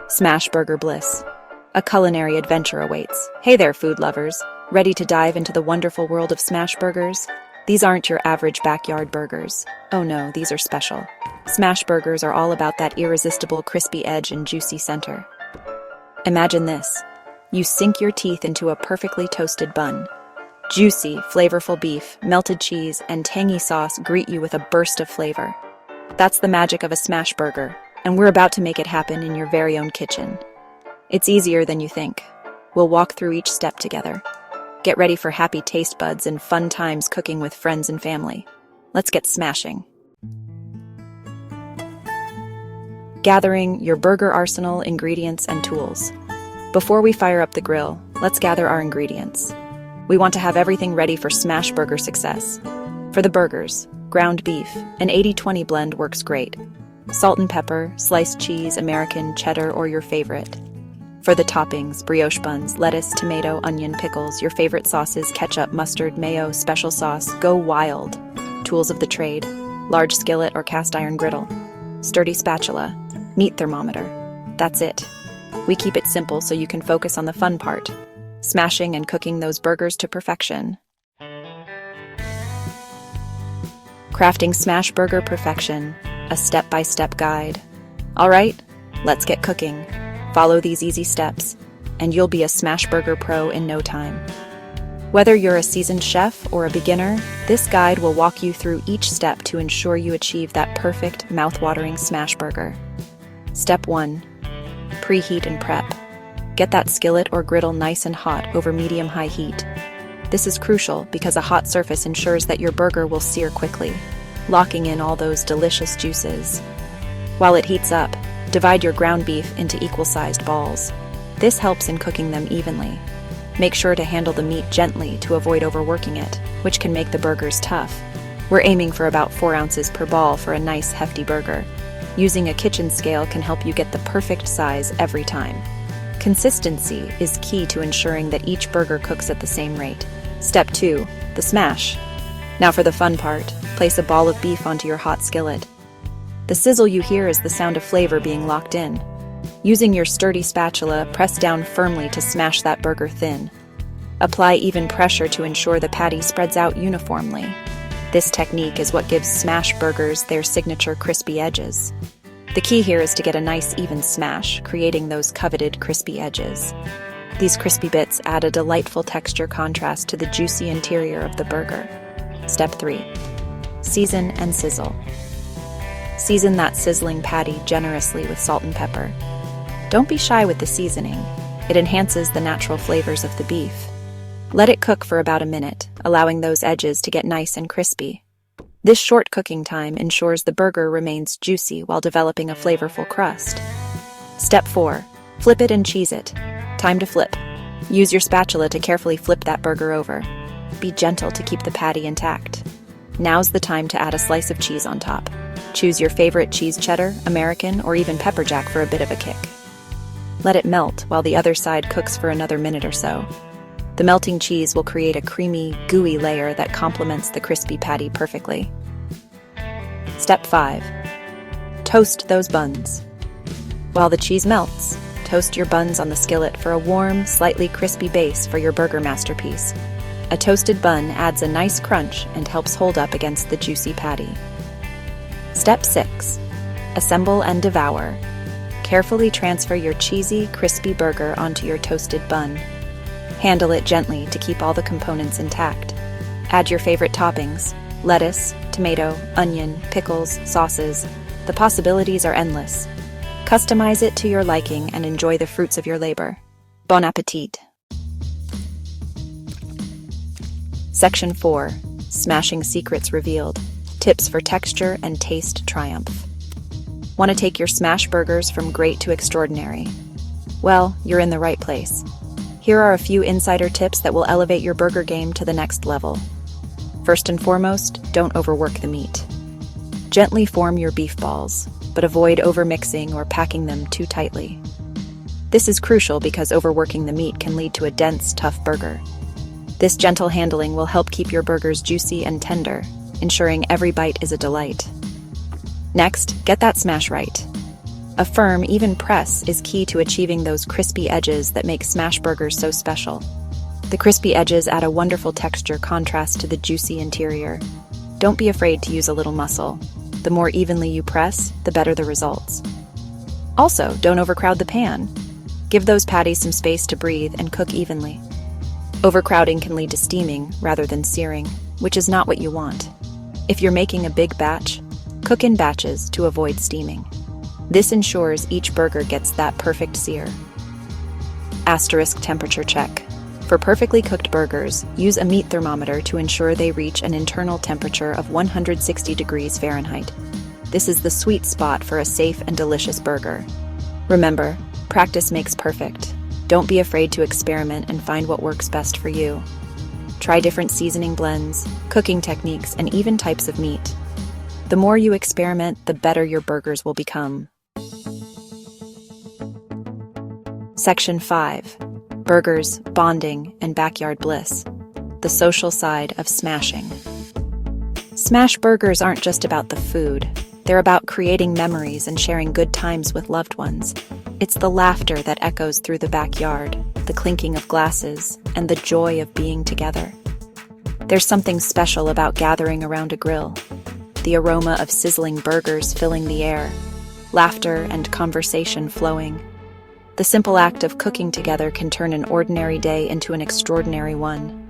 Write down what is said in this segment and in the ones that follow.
Smash Burger Bliss. A culinary adventure awaits. Hey there, food lovers. Ready to dive into the wonderful world of smash burgers? These aren't your average backyard burgers. Oh no, these are special. Smash burgers are all about that irresistible crispy edge and juicy center. Imagine this. You sink your teeth into a perfectly toasted bun. Juicy, flavorful beef, melted cheese, and tangy sauce greet you with a burst of flavor. That's the magic of a smash burger, and we're about to make it happen in your very own kitchen. It's easier than you think. We'll walk through each step together. Get ready for happy taste buds and fun times cooking with friends and family. Let's get smashing. Gathering your burger arsenal, ingredients, and tools. Before we fire up the grill, let's gather our ingredients. We want to have everything ready for smash burger success. For the burgers, ground beef, an 80-20 blend works great. Salt and pepper, sliced cheese, American, cheddar, or your favorite. For the toppings, brioche buns, lettuce, tomato, onion, pickles, your favorite sauces, ketchup, mustard, mayo, special sauce, go wild. Tools of the trade, large skillet or cast iron griddle, sturdy spatula, meat thermometer. That's it. We keep it simple so you can focus on the fun part, smashing and cooking those burgers to perfection. Crafting smash burger perfection, a step-by-step guide. All right, let's get cooking. Follow these easy steps, and you'll be a smash burger pro in no time. Whether you're a seasoned chef or a beginner, this guide will walk you through each step to ensure you achieve that perfect, mouth-watering smash burger. Step 1. Preheat and prep. Get that skillet or griddle nice and hot over medium-high heat. This is crucial because a hot surface ensures that your burger will sear quickly, locking in all those delicious juices. While it heats up, divide your ground beef into equal-sized balls. This helps in cooking them evenly. Make sure to handle the meat gently to avoid overworking it, which can make the burgers tough. We're aiming for about 4 ounces per ball for a nice hefty burger. Using a kitchen scale can help you get the perfect size every time. Consistency is key to ensuring that each burger cooks at the same rate. Step 2. The smash. Now for the fun part, place a ball of beef onto your hot skillet. The sizzle you hear is the sound of flavor being locked in. Using your sturdy spatula, press down firmly to smash that burger thin. Apply even pressure to ensure the patty spreads out uniformly. This technique is what gives smash burgers their signature crispy edges. The key here is to get a nice even smash, creating those coveted crispy edges. These crispy bits add a delightful texture contrast to the juicy interior of the burger. Step 3. Season and sizzle. Season that sizzling patty generously with salt and pepper. Don't be shy with the seasoning. It enhances the natural flavors of the beef. Let it cook for about a minute, allowing those edges to get nice and crispy. This short cooking time ensures the burger remains juicy while developing a flavorful crust. Step 4. Flip it and cheese it. Time to flip. Use your spatula to carefully flip that burger over. Be gentle to keep the patty intact. Now's the time to add a slice of cheese on top. Choose your favorite cheese, cheddar, American, or even pepper jack for a bit of a kick. Let it melt while the other side cooks for another minute or so. The melting cheese will create a creamy, gooey layer that complements the crispy patty perfectly. Step 5. Toast those buns. While the cheese melts, toast your buns on the skillet for a warm, slightly crispy base for your burger masterpiece. A toasted bun adds a nice crunch and helps hold up against the juicy patty. Step 6. Assemble and devour. Carefully transfer your cheesy, crispy burger onto your toasted bun. Handle it gently to keep all the components intact. Add your favorite toppings: lettuce, tomato, onion, pickles, sauces. The possibilities are endless. Customize it to your liking and enjoy the fruits of your labor. Bon appetit! Section 4. Smashing secrets revealed. Tips for texture and taste triumph. Want to take your smash burgers from great to extraordinary? Well, you're in the right place. Here are a few insider tips that will elevate your burger game to the next level. First and foremost, don't overwork the meat. Gently form your beef balls, but avoid overmixing or packing them too tightly. This is crucial because overworking the meat can lead to a dense, tough burger. This gentle handling will help keep your burgers juicy and tender, ensuring every bite is a delight. Next, get that smash right. A firm, even press is key to achieving those crispy edges that make smash burgers so special. The crispy edges add a wonderful texture contrast to the juicy interior. Don't be afraid to use a little muscle. The more evenly you press, the better the results. Also, don't overcrowd the pan. Give those patties some space to breathe and cook evenly. Overcrowding can lead to steaming rather than searing, which is not what you want. If you're making a big batch, cook in batches to avoid steaming. This ensures each burger gets that perfect sear. Asterisk temperature check. For perfectly cooked burgers, use a meat thermometer to ensure they reach an internal temperature of 160 degrees Fahrenheit. This is the sweet spot for a safe and delicious burger. Remember, practice makes perfect. Don't be afraid to experiment and find what works best for you. Try different seasoning blends, cooking techniques, and even types of meat. The more you experiment, the better your burgers will become. Section 5. Burgers, bonding, and backyard bliss. The social side of smashing. Smash burgers aren't just about the food. They're about creating memories and sharing good times with loved ones. It's the laughter that echoes through the backyard, the clinking of glasses, and the joy of being together. There's something special about gathering around a grill. The aroma of sizzling burgers filling the air, laughter and conversation flowing. The simple act of cooking together can turn an ordinary day into an extraordinary one.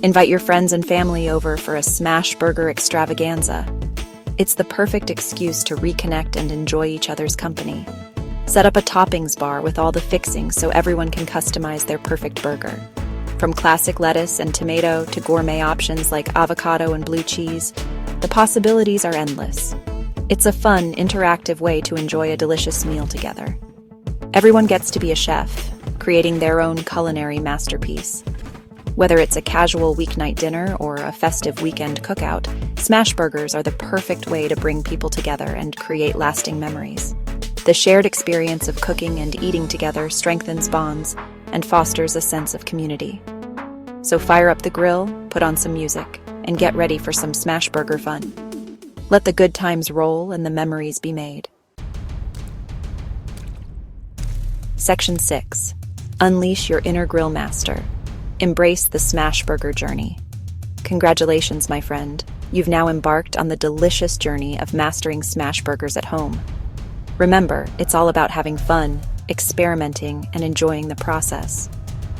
Invite your friends and family over for a smash burger extravaganza. It's the perfect excuse to reconnect and enjoy each other's company. Set up a toppings bar with all the fixings so everyone can customize their perfect burger. From classic lettuce and tomato to gourmet options like avocado and blue cheese, the possibilities are endless. It's a fun, interactive way to enjoy a delicious meal together. Everyone gets to be a chef, creating their own culinary masterpiece. Whether it's a casual weeknight dinner or a festive weekend cookout, smash burgers are the perfect way to bring people together and create lasting memories. The shared experience of cooking and eating together strengthens bonds and fosters a sense of community. So fire up the grill, put on some music, and get ready for some smash burger fun. Let the good times roll and the memories be made. Section 6. Unleash your inner grill master. Embrace the smash burger journey. Congratulations, my friend. You've now embarked on the delicious journey of mastering smash burgers at home. Remember, it's all about having fun, experimenting, and enjoying the process.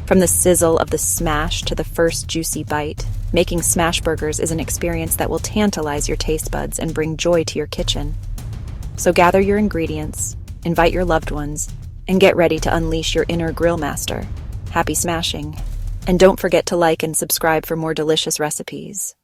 From the sizzle of the smash to the first juicy bite, making smash burgers is an experience that will tantalize your taste buds and bring joy to your kitchen. So gather your ingredients, invite your loved ones, and get ready to unleash your inner grill master. Happy smashing! And don't forget to like and subscribe for more delicious recipes.